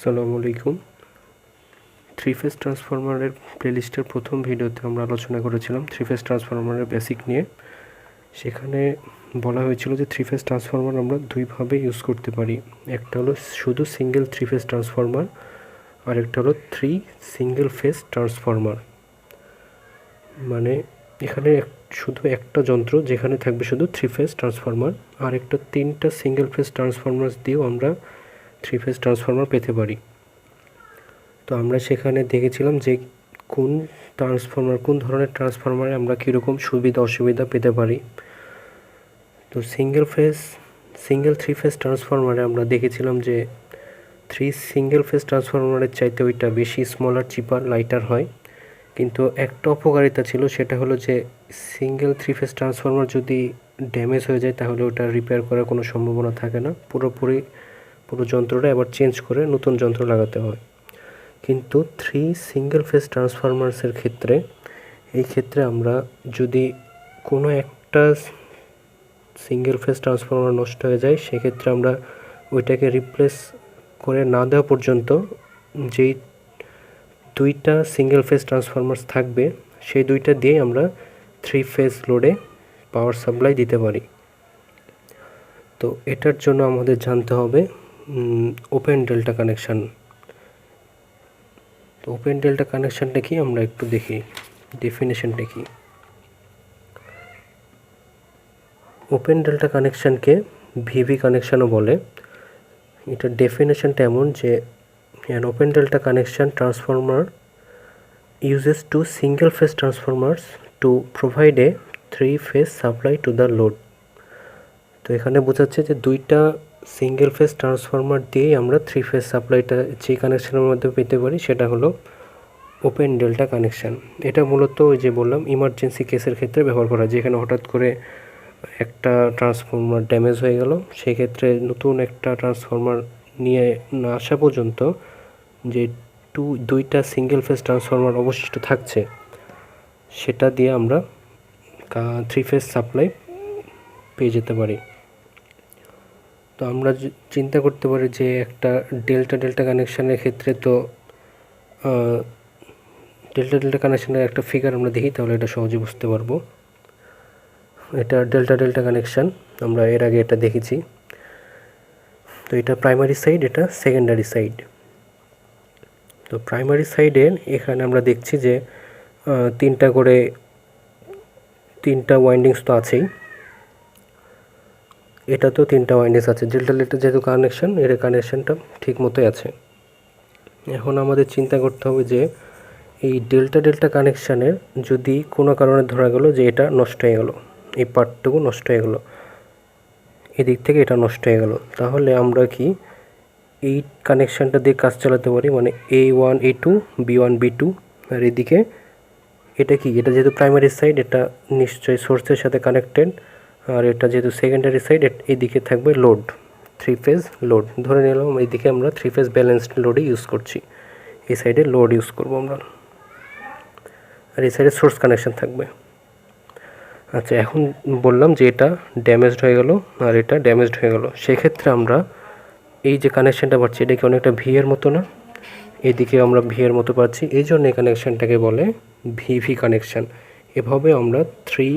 আসসালামু আলাইকুম। Three phase ট্রান্সফরমারের প্লেলিস্টের প্রথম ভিডিওতে আমরা আলোচনা করেছিলাম থ্রি ফেজ ট্রান্সফরমারের বেসিক নিয়ে। সেখানে বলা হয়েছিল যে থ্রি ফেজ ট্রান্সফরমার আমরা দুইভাবে ইউজ করতে পারি। একটা হলো শুধু সিঙ্গেল থ্রি ফেজ ট্রান্সফরমার, আর একটা হলো থ্রি সিঙ্গেল ফেজ ট্রান্সফরমার। মানে এখানে শুধু একটা যন্ত্র যেখানে থাকবে শুধু থ্রি ফেজ ট্রান্সফরমার, আর একটা তিনটা সিঙ্গেল ফেজ ট্রান্সফরমার দিয়েও আমরা থ্রি ফেজ ট্রান্সফরমার পেতে পারি। তো আমরা সেখানে দেখেছিলাম যে কোন ধরনের ট্রান্সফরমারে আমরা কীরকম সুবিধা অসুবিধা পেতে পারি। তো সিঙ্গেল থ্রি ফেজ ট্রান্সফরমারে আমরা দেখেছিলাম যে সিঙ্গেল ফেজ ট্রান্সফরমারের চাইতে ওইটা বেশি স্মলার, চিপার, লাইটার হয়। কিন্তু একটা অপকারিতা ছিল, সেটা হলো যে সিঙ্গেল থ্রি ফেজ ট্রান্সফরমার যদি ড্যামেজ হয়ে যায় তাহলে ওটা রিপেয়ার করার কোনো সম্ভাবনা থাকে না, পুরো যন্ত্রটা আবার চেঞ্জ করে নতুন যন্ত্র লাগাতে হয়। কিন্তু থ্রি সিঙ্গেল ফেজ ট্রান্সফরমার্সের ক্ষেত্রে আমরা যদি কোনো একটা সিঙ্গেল ফেজ ট্রান্সফরমার নষ্ট হয়ে যায়, সেক্ষেত্রে আমরা ওইটাকে রিপ্লেস করে না দেওয়া পর্যন্ত যেই দুইটা সিঙ্গেল ফেজ ট্রান্সফরমার্স থাকবে সেই দুইটা দিয়ে আমরা থ্রি ফেজ লোডে পাওয়ার সাপ্লাই দিতে পারি। তো এটার জন্য আমাদের জানতে হবে ওপেন ডেল্টা কানেকশান। তো ওপেন ডেল্টা কানেকশানটা কি আমরা একটু দেখি, ডেফিনেশনটা কি। ওপেন ডেল্টা কানেকশানকে ভিভি কানেকশানও বলে। এটার ডেফিনেশনটা এমন যে an open delta connection transformer uses two single phase transformers to provide a three phase supply to the load. তো এখানে বোঝাচ্ছে যে দুইটা সিঙ্গেল ফেজ ট্রান্সফরমার দিয়েই আমরা থ্রি ফেজ সাপ্লাইটা যে কানেকশানের মধ্যে পেতে পারি সেটা হলো ওপেন ডেল্টা কানেকশান। এটা মূলত ওই যে বললাম ইমার্জেন্সি কেসের ক্ষেত্রে ব্যবহার করা, যেখানে হঠাৎ করে একটা ট্রান্সফরমার ড্যামেজ হয়ে গেল, সেক্ষেত্রে নতুন একটা ট্রান্সফরমার নিয়ে না আসা পর্যন্ত যে দুইটা সিঙ্গেল ফেজ ট্রান্সফরমার অবশিষ্ট থাকছে সেটা দিয়ে আমরা থ্রি ফেজ সাপ্লাই পেয়ে যেতে পারি। তো আমরা চিন্তা করতে পারি যে একটা ডেল্টা কানেকশানের ক্ষেত্রে তো ডেল্টা কানেকশানের একটা ফিগার আমরা দেখি, তাহলে এটা সহজে বুঝতে পারবো। এটা ডেল্টা কানেকশান, আমরা এর আগে এটা দেখেছি। তো এটা প্রাইমারি সাইড, এটা সেকেন্ডারি সাইড। তো প্রাইমারি সাইডে এখানে আমরা দেখছি যে তিনটা ওয়াইন্ডিংস তো আছেই, এটা তো তিনটা ওয়াইন্ডিংস আছে। ডেল্টা যেহেতু কানেকশান, এর কানেকশানটা ঠিক মতোই আছে। এখন আমাদের চিন্তা করতে হবে যে এই ডেল্টা কানেকশানের যদি কোনো কারণে ধরা গেল যে এটা নষ্ট হয়ে গেল, এই পার্টটুকু নষ্ট হয়ে গেল, এদিক থেকে এটা নষ্ট হয়ে গেল, তাহলে আমরা কি এই কানেকশানটা দিয়ে কাজ চালাতে পারি, মানে A1 A2 B1 B2। আর এদিকে এটা যেহেতু প্রাইমারি সাইড, এটা নিশ্চয়ই সোর্সের সাথে কানেক্টেড, আর এটা যেহেতু সেকেন্ডারি সাইড, এদিকে থাকবে লোড, থ্রি ফেজ লোড। ধরে নিলাম এইদিকে আমরা থ্রি ফেজ ব্যালেন্সড লোডই ইউজ করছি, এই সাইডে লোড ইউজ করবো আমরা, আর এই সাইডে সোর্স কানেকশান থাকবে। আচ্ছা, এখন বললাম যে এটা ড্যামেজড হয়ে গেল আর এটা ড্যামেজড হয়ে গেল, সেক্ষেত্রে আমরা এই যে কানেকশানটা পাচ্ছি এটা কি অনেকটা ভি এর মতো না? এদিকে আমরা ভি এর মতো পাচ্ছি, এই জন্য এই কানেকশানটাকে বলে ভিভি কানেকশান। এভাবে আমরা থ্রি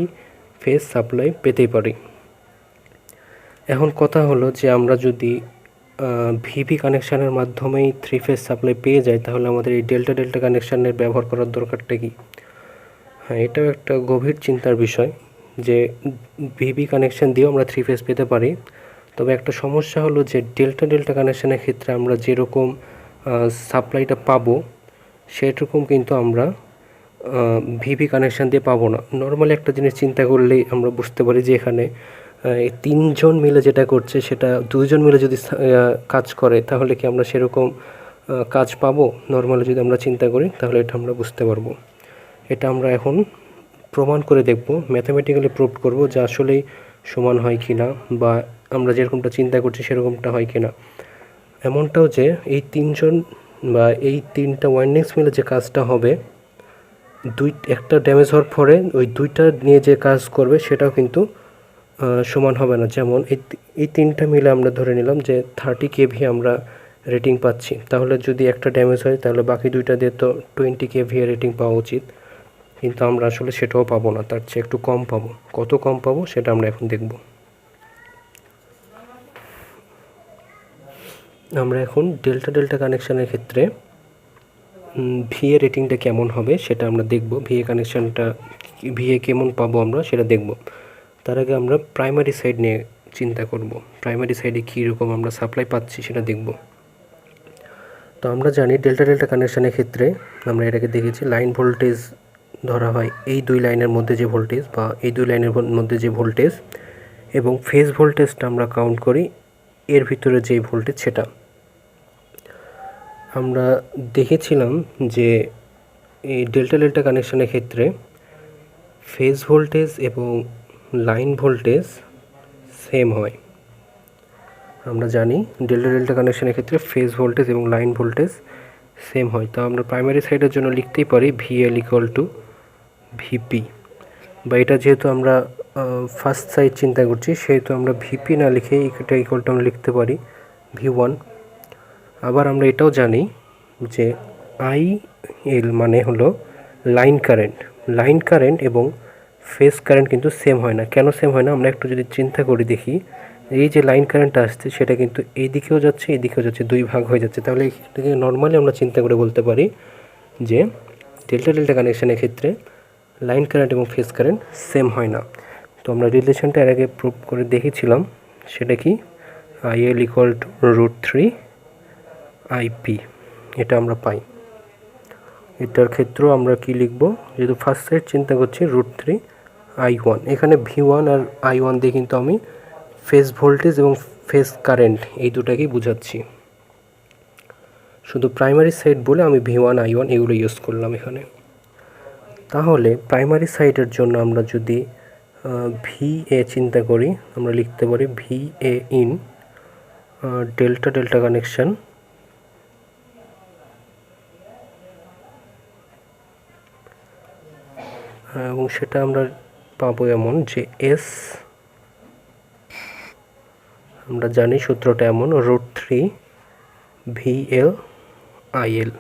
ফেজ সাপ্লাই পেতেই পারি। এখন কথা হলো যে আমরা যদি ভিভি কানেকশানের মাধ্যমেই থ্রি ফেজ সাপ্লাই পেয়ে যাই, তাহলে আমাদের এই ডেল্টা কানেকশানের ব্যবহার করার দরকারটা কি? হ্যাঁ, এটাও একটা গভীর চিন্তার বিষয় যে ভিভি কানেকশান দিয়েও আমরা থ্রি ফেজ পেতে পারি। তবে একটা সমস্যা হলো যে ডেল্টা কানেকশানের ক্ষেত্রে আমরা যেরকম সাপ্লাইটা পাবো সেরকম কিন্তু আমরা ভিভি কানেকশান দিয়ে পাবো না। নর্মালি একটা জিনিস চিন্তা করলেই আমরা বুঝতে পারি যে এখানে তিনজন মিলে যেটা করছে সেটা দুইজন মিলে যদি কাজ করে তাহলে কি আমরা সেরকম কাজ পাবো? নর্মালি যদি আমরা চিন্তা করি তাহলে এটা আমরা বুঝতে পারবো। এটা আমরা এখন প্রমাণ করে দেখব, ম্যাথামেটিক্যালি প্রুভ করব যে আসলেই সমান হয় কি না, বা আমরা যেরকমটা চিন্তা করছি সেরকমটা হয় কি না। এমনটাও যে এই তিনজন বা এই তিনটা ওয়াইন্ডিংস মিলে যে কাজটা হবে, একটা ড্যামেজ হওয়ার পরে ওই দুইটা নিয়ে যে কাজ করবে সেটাও কিন্তু সমান হবে না। যেমন এই তিনটা মিলে আমরা ধরে নিলাম যে 30 kV আমরা রেটিং পাচ্ছি। তাহলে যদি একটা ড্যামেজ হয় তাহলে বাকি দুইটা দিয়ে তো 20 kVA রেটিং পাওয়া উচিত, কিন্তু আমরা আসলে সেটাও পাবো না, তার চেয়ে একটু কম পাবো। কত কম পাবো সেটা আমরা এখন দেখব। আমরা এখন ডেল্টা ডেল্টা কানেকশানের ক্ষেত্রে ভিএ রেটিংটা কেমন হবে সেটা আমরা দেখব। ভিএ কানেকশানটা ভিএ কেমন পাবো আমরা সেটা দেখব। তার আগে আমরা প্রাইমারি সাইড নিয়ে চিন্তা করব। প্রাইমারি সাইডে কীরকম আমরা সাপ্লাই পাচ্ছি সেটা দেখব। তো আমরা জানি ডেল্টা ডেল্টা কানেকশানের ক্ষেত্রে আমরা এটাকে দেখেছি লাইন ভোল্টেজ ধরা হয় এই দুই লাইনের মধ্যে যে ভোল্টেজ বা এই দুই লাইনের মধ্যে যে ভোল্টেজ, এবং ফেজ ভোল্টেজটা আমরা কাউন্ট করি এর ভিতরে যে ভোল্টেজ সেটা। আমরা দেখেছিলাম যে এই ডেল্টা ডেল্টা কানেকশানের ক্ষেত্রে ফেজ ভোল্টেজ এবং লাইন ভোল্টেজ সেম হয়। আমরা জানি ডেল্টা ডেল্টা কানেকশানের ক্ষেত্রে ফেজ ভোল্টেজ এবং লাইন ভোল্টেজ সেম হয়। তো আমরা প্রাইমারি সাইডের জন্য লিখতেই পারি ভিএল ইকুয়াল টু ভিপি, বা এটা যেহেতু আমরা ফার্স্ট সাইড চিন্তা করছি সেহেতু আমরা ভিপি না লিখে এটা ইকুয়াল টু আমরা লিখতে পারি V1। আবার আমরা এটাও জানি যে IL মানে হলো লাইন কারেন্ট। লাইন কারেন্ট এবং ফেজ কারেন্ট কিন্তু সেম হয় না। কেন সেম হয় না আমরা একটু যদি চিন্তা করি দেখি, এই যে লাইন কারেন্টটা আসছে সেটা কিন্তু এই দিকেও যাচ্ছে এই দিকেও যাচ্ছে, দুই ভাগ হয়ে যাচ্ছে। তাহলে এটাকে নর্মালি আমরা চিন্তা করে বলতে পারি যে ডেল্টা ডেল্টা কানেকশানের ক্ষেত্রে লাইন কারেন্ট এবং ফেজ কারেন্ট সেম হয় না। তো আমরা রিলেশনটা এর আগে প্রুভ করে দেখেছিলাম, সেটা কি IL ইকুয়াল টু √3 IP, এটা আমরা পাই। এটার ক্ষেত্রেও আমরা কি লিখব, যেহেতু ফার্স্ট সাইড চিন্তা করছি √3 I1, এখানে V1 আর I1 দিয়ে কিন্তু আমি ফেজ ভোল্টেজ এবং ফেজ কারেন্ট এই দুটাকেই বোঝাচ্ছি। শুধু প্রাইমারি সাইড বলে আমি V1 I1 এগুলো ইউজ করলাম এখানে। তাহলে প্রাইমারি সাইডের জন্য আমরা যদি VA চিন্তা করি, আমরা লিখতে পারি VA in delta delta connection এবং সেটা আমরা পাবো এমন যে S, আমরা জানি সূত্রটা এমন √3 VL IL।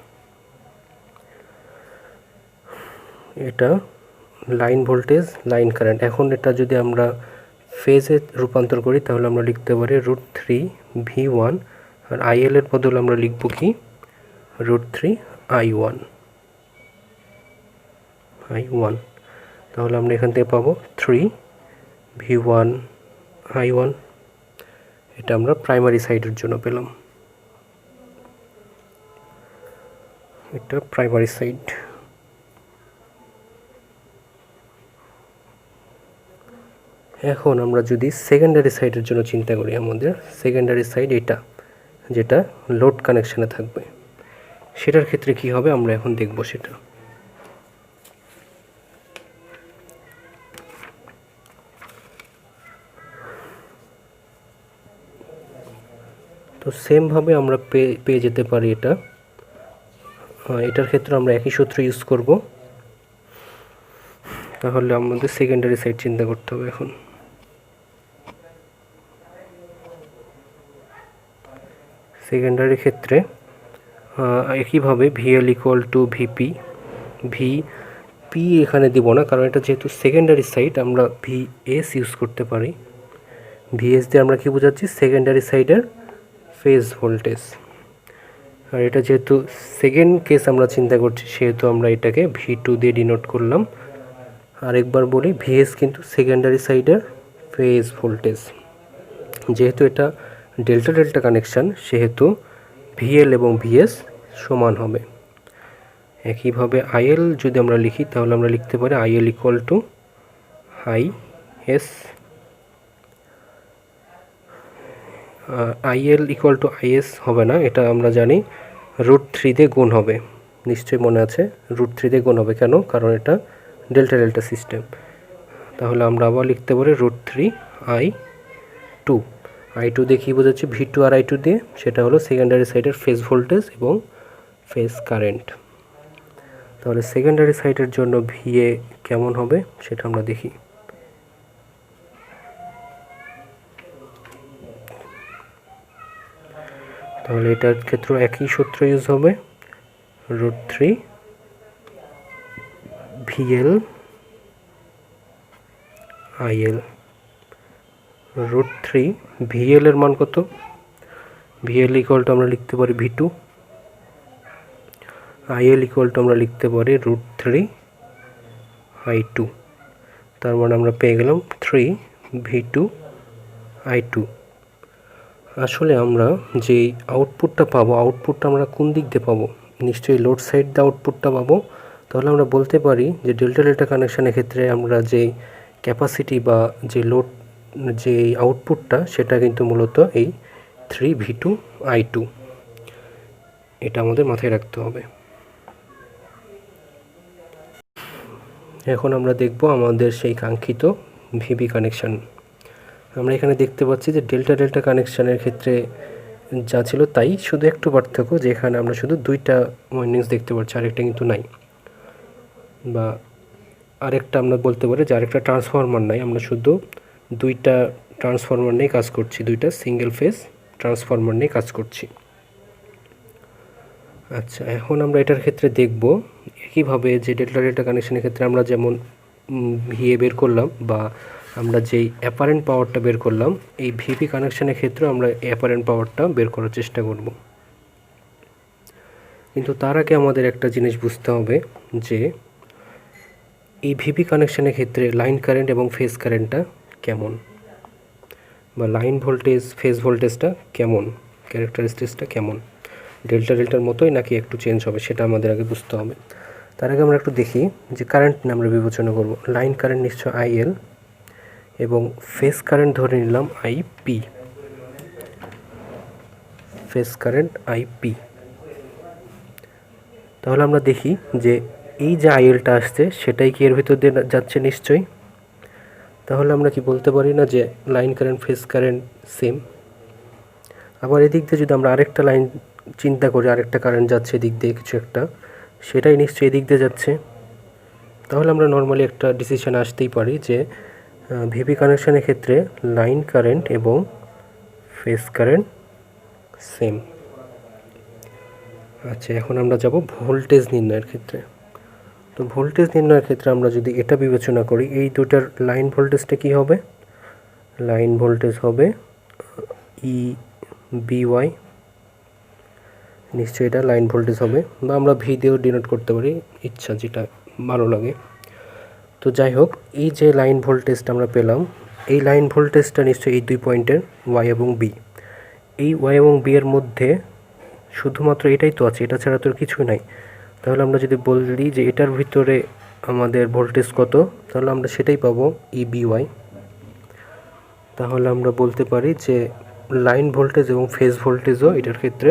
এটা লাইন ভোল্টেজ লাইন কারেন্ট। এখন এটা যদি আমরা ফেজে রূপান্তর করি তাহলে আমরা লিখতে পারি √3 V1, আর IL এর বদলে আমরা লিখব কি √3 I1। তাহলে আমরা এখান থেকে পাবো 3 V1 I1। এটা আমরা প্রাইমারি সাইডের জন্য পেলাম। এটা প্রাইমারি সাইড। এখন আমরা যদি সেকেন্ডারি সাইডের জন্য চিন্তা করি, আমাদের সেকেন্ডারি সাইড এটা যেটা লোড কানেকশানে থাকবে, সেটার ক্ষেত্রে কি হবে আমরা এখন দেখব সেটা। তো সেমভাবে আমরা পেয়ে যেতে পারি এটা। এটার ক্ষেত্রে আমরা একই সূত্র ইউজ করব। তাহলে আমাদের সেকেন্ডারি সাইড চিন্তা করতে হবে এখন। সেকেন্ডারি ক্ষেত্রে একইভাবে VL equal to VP, VP এখানে দিব না কারণ এটা যেহেতু সেকেন্ডারি সাইড আমরা VS ইউজ করতে পারি। VS দিয়ে আমরা কি বোঝাচ্ছি, সেকেন্ডারি সাইডের ফেজ ভোল্টেজ। আর এটা যেহেতু সেকেন্ড কেস আমরা চিন্তা করছি সেহেতু আমরা এটাকে V2 দিয়ে ডিনোট করলাম। আরেকবার বলি VS কিন্তু সেকেন্ডারি সাইডের ফেজ ভোল্টেজ। যেহেতু এটা ডেল্টা ডেল্টা কানেকশান সেহেতু VL এবং VS সমান হবে। একইভাবে IL যদি আমরা লিখি তাহলে আমরা লিখতে পারি IL equal to IS। IL equal to IS হবে না, এটা আমরা জানি √3 দিয়ে গুণ হবে। নিশ্চয়ই মনে আছে √3 দিয়ে গুণ হবে। কেন? কারণ এটা ডেল্টা ডেল্টা সিস্টেম। তাহলে আমরা আবার লিখতে পারি √3 I2। I2 দিয়ে কী বোঝাচ্ছি, V2 আর I2 দিয়ে, সেটা হলো সেকেন্ডারি সাইডের ফেজ ভোল্টেজ এবং ফেজ কারেন্ট। তাহলে সেকেন্ডারি সাইডের জন্য VA কেমন হবে সেটা আমরা দেখি। তাহলে এটার ক্ষেত্রেও একই সূত্র ইউজ হবে, √3 VL IL। √3 VL এর মান কত? VL ইকুয়াল টু আমরা লিখতে পারি V2, IL ইকুয়াল টু আমরা লিখতে পারি √3 I2। তার মানে আমরা পেয়ে গেলাম 3 V2 I2। আসলে আমরা যে আউটপুটটা পাবো, আউটপুটটা আমরা কোন দিক দিয়ে পাবো? নিশ্চয়ই লোড সাইড দিয়ে আউটপুটটা পাবো। তাহলে আমরা বলতে পারি যে ডেল্টা ডেল্টা কানেকশানের ক্ষেত্রে আমরা যে ক্যাপাসিটি বা যে লোড যে আউটপুটটা সেটা কিন্তু মূলত এই 3 V2 I2, এটা আমাদের মাথায় রাখতে হবে। এখন আমরা দেখব আমাদের সেই কাঙ্ক্ষিত ভিবি কানেকশান। আমরা এখানে দেখতে পাচ্ছি যে ডেল্টা ডেল্টা কানেকশানের ক্ষেত্রে যা ছিল তাই, শুধু একটু পার্থক্য যে এখানে আমরা শুধু 2টা ওয়াইন্ডিংস দেখতে পাচ্ছি, আরেকটা কিন্তু নাই। বা আরেকটা আমরা বলতে পারি যে আরেকটা ট্রান্সফরমার নাই, আমরা শুধু 2টা ট্রান্সফরমার নিয়ে কাজ করছি, 2টা সিঙ্গেল ফেজ ট্রান্সফরমার নিয়ে কাজ করছি। আচ্ছা, এখন আমরা এটার ক্ষেত্রে দেখব একইভাবে যে ডেল্টা ডেল্টা কানেকশনের ক্ষেত্রে আমরা যেমন ভিএ বের করলাম বা আমরা যেই অ্যাপারেন্ট পাওয়ারটা বের করলাম, এই ভিপি কানেকশনের ক্ষেত্রে আমরা অ্যাপারেন্ট পাওয়ারটা বের করার চেষ্টা করব। কিন্তু তার আগে আমাদের একটা জিনিস বুঝতে হবে যে এই ভিপি কানেকশনের ক্ষেত্রে লাইন কারেন্ট এবং ফেজ কারেন্টটা কেমন, বা লাইন ভোল্টেজ ফেজ ভোল্টেজটা কেমন, ক্যারেক্টারিস্টিক্সটা কেমন, ডেল্টা ডেল্টার মতোই নাকি একটু চেঞ্জ হবে, সেটা আমাদের আগে বুঝতে হবে। তার আগে আমরা একটু দেখি যে কারেন্ট নিয়ে আমরা বিবেচনা করব। লাইন কারেন্ট নিশ্চয় IL এবং ফেজ কারেন্ট ধরে নিলাম IP, ফেজ কারেন্ট IP। তাহলে আমরা দেখি যে এই যে ILটা আসছে সেটাই কি এর ভিতর দিয়ে যাচ্ছে নিশ্চয়ই। তাহলে আমরা কি বলতে পারি না যে line current phase current same? আবার এদিক দিয়ে যদি আমরা আরেকটা লাইন চিন্তা করি, আরেকটা কারেন্ট যাচ্ছে এদিক দিয়ে কিছু একটা, সেটাই নিশ্চয়ই এদিক দিয়ে যাচ্ছে। তাহলে আমরা নর্মালি একটা ডিসিশন আসতেই পারি যে ভিপি কানেকশনের ক্ষেত্রে লাইন কারেন্ট এবং ফেজ কারেন্ট সেম। আচ্ছা, এখন আমরা যাব ভোল্টেজ নির্ণয়ের ক্ষেত্রে। তো ভোল্টেজ নির্ণয়ের ক্ষেত্রে আমরা যদি এটা বিবেচনা করি, এই দুটার লাইন ভোল্টেজটা কি হবে? লাইন ভোল্টেজ হবে EBY, নিশ্চয়ই এটা লাইন ভোল্টেজ হবে, বা আমরা ভি দিয়েও ডিনোট করতে পারি, ইচ্ছা যেটা ভালো লাগে। তো যাই হোক, এই যে লাইন ভোল্টেজটা আমরা পেলাম, এই লাইন ভোল্টেজটা নিশ্চয়ই এই 2 পয়েন্টের Y এবং B। এই Y এবং B এর মধ্যে শুধুমাত্র এটাই তো আছে, এটা ছাড়া তো কিছুই নাই। তাহলে আমরা যদি বলি যে এটার ভিতরে আমাদের ভোল্টেজ কত, তাহলে আমরা সেটাই পাবো EBY। তাহলে আমরা বলতে পারি যে লাইন ভোল্টেজ এবং ফেজ ভোল্টেজও এটার ক্ষেত্রে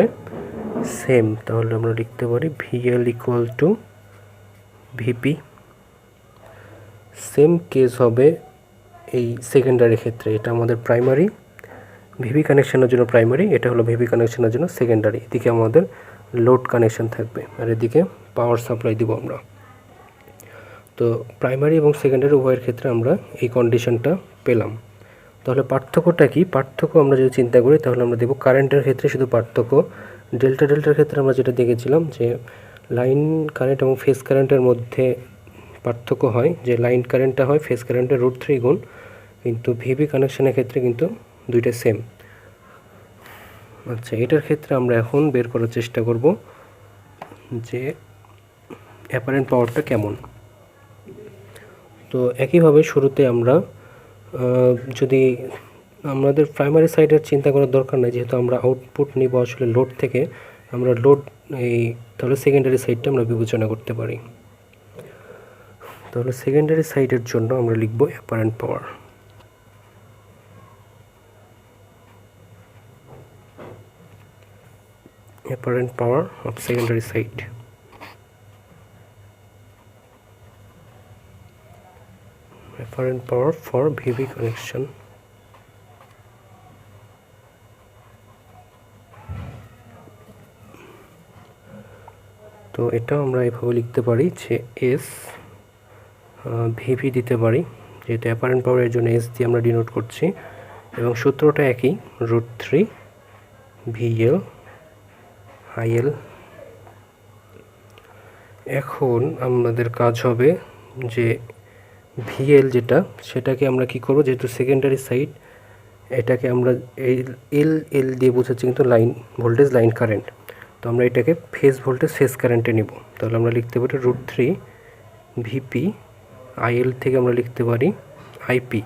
সেম। তাহলে আমরা লিখতে পারি VL equal to VP। Same case হবে এই সেকেন্ডারি ক্ষেত্রে, এটা আমাদের প্রাইমারি, ভিভি কানেকশনের জন্য প্রাইমারি, এটা হলো ভিভি কানেকশনের জন্য সেকেন্ডারি। এদিকে আমাদের লোড কানেকশন থাকবে আর এদিকে পাওয়ার সাপ্লাই দিব আমরা। তো প্রাইমারি এবং সেকেন্ডারি উভয়ের ক্ষেত্রে আমরা এই কন্ডিশনটা পেলাম। তাহলে পার্থক্যটা কি? পার্থক্য আমরা যদি চিন্তা করি তাহলে আমরা দেখব কারেন্টের ক্ষেত্রে শুধু পার্থক্য, ডেল্টা ডেল্টার ক্ষেত্রে আমরা যেটা দেখেছিলাম যে লাইন কারেন্ট এবং ফেজ কারেন্টের মধ্যে পার্থক্য হয়, যে লাইন কারেন্টটা হয় ফেজ কারেন্টের √3 গুণ, কিন্তু ভিভি কানেকশনের ক্ষেত্রে কিন্তু দুইটা সেম। আচ্ছা, এটার ক্ষেত্রে আমরা এখন বের করার চেষ্টা করব যে অ্যাপারেন্ট পাওয়ারটা কেমন। তো একইভাবে শুরুতে আমরা যদি আমাদের প্রাইমারি সাইডের চিন্তা করার দরকার নাই, যেহেতু আমরা আউটপুট নিব আসলে লোড থেকে, আমরা লোড তাহলে সেকেন্ডারি সাইডটা আমরা বিবেচনা করতে পারি। তাহলে সেকেন্ডারি সাইডের জন্য আমরা লিখব apparent power. Apparent power of secondary side. Apparent power for VV connection. তো এটা আমরা এভাবে লিখতে পারি যে S VV দিতে পারি, যেহেতু অ্যাপারেন্ট পাওয়ারের জন্য S দিয়ে আমরা ডিনোট করছি, এবং সূত্রটা একই, √3 VL আইএল। এখন আমাদের কাজ হবে যে ভিএল যেটা, সেটাকে আমরা কি করব, যেহেতু সেকেন্ডারি সাইড, এটাকে আমরা এল এল দিয়ে বোঝাচ্ছি কিন্তু লাইন ভোল্টেজ, লাইন কারেন্ট। তো আমরা এটাকে ফেজ ভোল্টেজ, ফেজ কারেন্টে নিব। তাহলে আমরা লিখতে পারি √3 ভিপি। আইএল থেকে আমরা লিখতে পারি আইপি।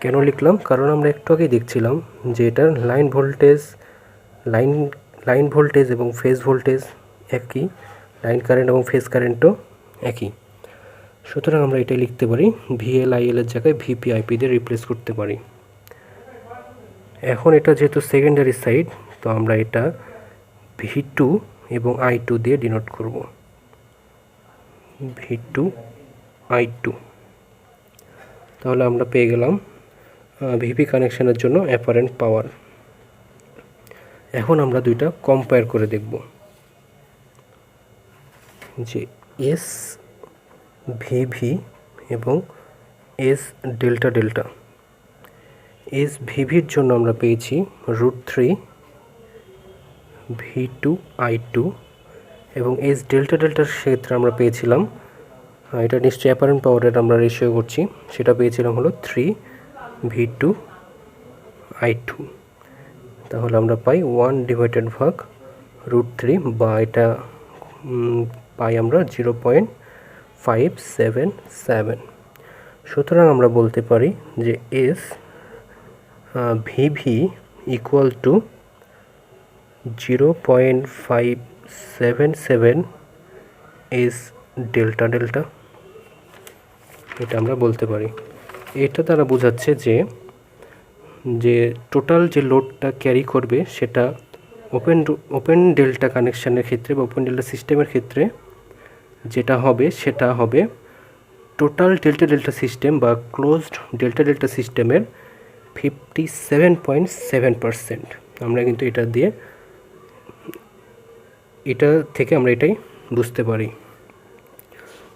কেন লিখলাম? কারণ আমরা একটু আগেই দেখছিলাম যে এটার লাইন ভোল্টেজ এবং ফেজ ভোল্টেজ একই, লাইন কারেন্ট এবং ফেজ কারেন্টও একই। সুতরাং আমরা এটাই লিখতে পারি, ভিএল আইএল এর জায়গায় ভিপি আইপি দিয়ে রিপ্লেস করতে পারি। এখন এটা যেহেতু সেকেন্ডারি সাইড, তো আমরা এটা V2 এবং I2 দিয়ে ডিনোট করব। V2 I2। তাহলে আমরা পেয়ে গেলাম ভিপি কানেকশনের জন্য অ্যাপারেন্ট পাওয়ার। এখন আমরা দুইটা কম্পেয়ার করে দেখব যে এস ভিভি এবং এস ডেল্টা ডেল্টা। এস ভিভির জন্য আমরা পেয়েছি √3 V2 I2 এবং এস ডেল্টা ডেল্টার ক্ষেত্রে আমরা পেয়েছিলাম, এটা নিশ্চয়ই অ্যাপারেন্ট পাওয়ারের আমরা রেশিও করছি, সেটা পেয়েছিলাম হলো 3 V2 I2। তাহলে আমরা পাই 1/√3, বা এটা পাই আমরা 0.577। সুতরাং আমরা বলতে পারি যে S VV equal to 0.577 S delta delta, এটা আমরা বলতে পারি। এটা দ্বারা বোঝাচ্ছে যে টোটাল যে লোডটা ক্যারি করবে সেটা ওপেন ডেল্টা কানেকশানের ক্ষেত্রে বা ওপেন ডেল্টা সিস্টেমের ক্ষেত্রে যেটা হবে সেটা হবে টোটাল ডেল্টা ডেল্টা সিস্টেম বা ক্লোজড ডেল্টা ডেল্টা সিস্টেমের 57.7%। আমরা কিন্তু এটা থেকে আমরা এটাই বুঝতে পারি।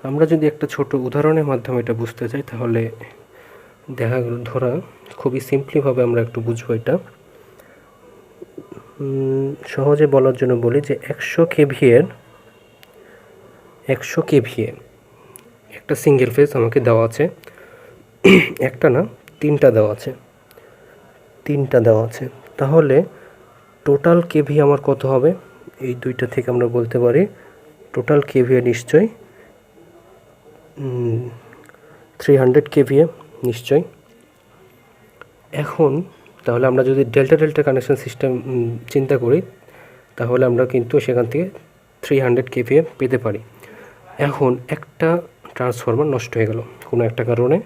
আমরা যদি একটা ছোট উদাহরণের মাধ্যমে এটা বুঝতে চাই, তাহলে ধরা খুবই সিম্পলিভাবে আমরা একটু বুঝবো। এটা সহজে বলার জন্য বলি যে 100 কেভিএ একটা সিঙ্গেল ফেজ আমাকে দেওয়া আছে, একটা না, তিনটা দেওয়া আছে। তাহলে টোটাল কেভি আমার কত হবে? এই দুইটা থেকে আমরা বলতে পারি টোটাল কেভিএ নিশ্চয়ই 300 কেভিএ নিশ্চয়ই। এখন তাহলে আমরা যদি ডেল্টা ডেল্টা কানেকশন সিস্টেম চিন্তা করি, তাহলে আমরা কিন্তু সেখান থেকে 300 কেভিএ পেতে পারি। এখন একটা ট্রান্সফরমার নষ্ট হয়ে গেল, কোনো একটা কারণে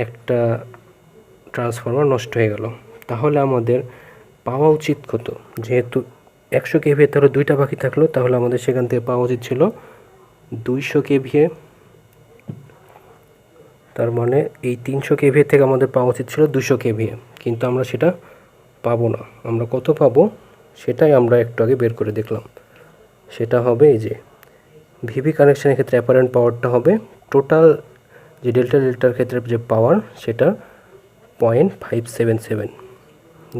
একটা ট্রান্সফরমার নষ্ট হয়ে গেল, তাহলে আমাদের পাওয়া উচিত কত? যেহেতু 100 কেভিএ তাহলে দুইটা বাকি থাকলো, তাহলে আমাদের সেখান থেকে পাওয়া উচিত ছিল 200 কেভিএ। তার মানে এই 300 কেভিএ থেকে আমাদের পাওয়া উচিত ছিল 200 কেভিএ, কিন্তু আমরা সেটা পাবো না। আমরা কত পাবো সেটাই আমরা একটু আগে বের করে দেখলাম। সেটা হবে এই যে ভিভি কানেকশনের ক্ষেত্রে অ্যাপারেন্ট পাওয়ারটা হবে টোটাল যে ডেল্টা ডেল্টার ক্ষেত্রে যে পাওয়ার, সেটা 0.577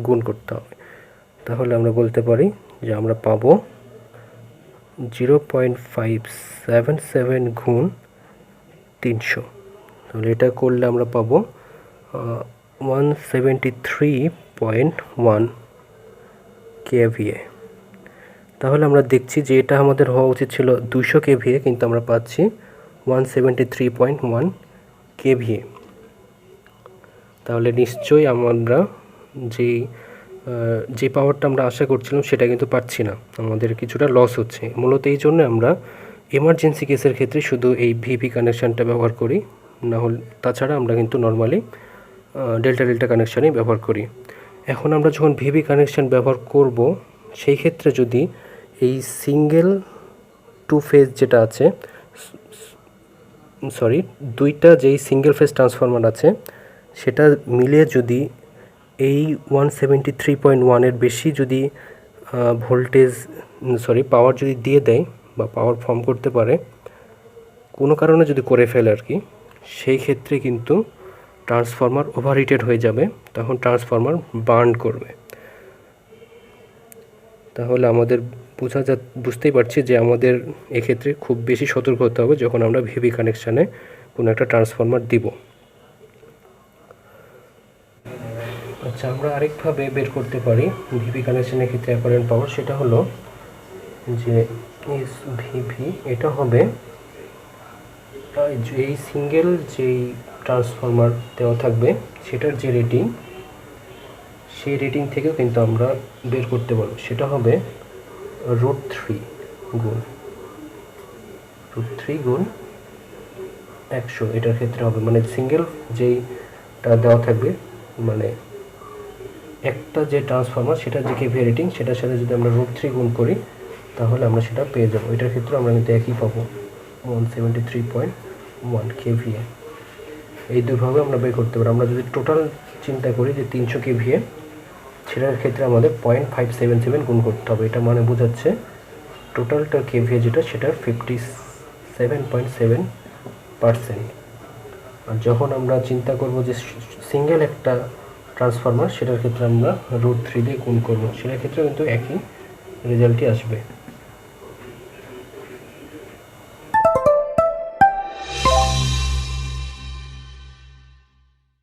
গুণ করতে হবে। তাহলে আমরা বলতে পারি যে আমরা পাবো 0.577 গুণ 300। তাহলে এটা করলে আমরা পাবো 173.1 কেভিএ। তাহলে আমরা দেখছি যে এটা আমাদের হওয়া উচিত ছিল 200 কেভিএ, কিন্তু আমরা পাচ্ছি 173.1 কেভিএ। তাহলে নিশ্চয়ই আমরা যে পাওয়ারটা আমরা আশা করছিলাম সেটা কিন্তু পাচ্ছি না, আমাদের কিছুটা লস হচ্ছে। মূলত এই জন্য আমরা এমার্জেন্সি কেসের ক্ষেত্রে শুধু এই ভিভি কানেকশানটা ব্যবহার করি, না হলে তাছাড়া আমরা কিন্তু নর্মালি ডেল্টা ডেল্টা কানেকশানই ব্যবহার করি। এখন আমরা যখন ভিভি কানেকশান ব্যবহার করব, সেই ক্ষেত্রে যদি এই সিঙ্গেল টু ফেজ যেটা আছে, দুইটা যেই সিঙ্গেল ফেজ ট্রান্সফরমার আছে, সেটা মিলিয়ে যদি এই 173.1 বেশি যদি পাওয়ার যদি দিয়ে দেয় বা পাওয়ার ফর্ম করতে পারে, কোনো কারণে যদি করে ফেলে আর কি, সেই ক্ষেত্রে কিন্তু ট্রান্সফরমার ওভারহিটেড হয়ে যাবে, তখন ট্রান্সফরমার বার্ন করবে। তাহলে আমাদের বুঝতেই পারছি যে আমাদের এক্ষেত্রে খুব বেশি সতর্ক হতে হবে যখন আমরা ভিভি কানেকশানে কোনো একটা ট্রান্সফরমার দিব। আচ্ছা, আমরা আরেকভাবে বের করতে পারি ভিভি কানেকশানের ক্ষেত্রে অ্যাপারেন্ট পাওয়ার, সেটা হলো যে এস ভিভি এটা হবে এই সিঙ্গেল যেই ট্রান্সফরমার দেওয়া থাকবে সেটার যে রেটিং, সেই রেটিং থেকেও কিন্তু আমরা বের করতে পারবো। সেটা হবে √3 গুণ 100 এটার ক্ষেত্রে হবে, মানে সিঙ্গেল যেইটা দেওয়া থাকবে, মানে একটা যে ট্রান্সফরমার সেটার যে কেভিএ রেটিং সেটার সাথে যদি আমরা √3 গুণ করি তাহলে আমরা সেটা পেয়ে যাবো। এটার ক্ষেত্রে আমরা কিন্তু একই পাবো, 173.1 কেভিএ। এই দুইভাবে আমরা বের করতে পারি। আমরা যদি টোটাল চিন্তা করি যে 300 কেভিএ, সেটার ক্ষেত্রে আমাদের 0.577 গুণ করতে হবে। এটা মানে বোঝাচ্ছে টোটালটা কেভিএ যেটা সেটার 57.7%। আর যখন আমরা চিন্তা করব যে সিঙ্গেল একটা ট্রান্সফরমার, সেটার ক্ষেত্রে আমরা √3 দিয়ে গুণ করবো, সেটার ক্ষেত্রে কিন্তু একই রেজাল্টই আসবে।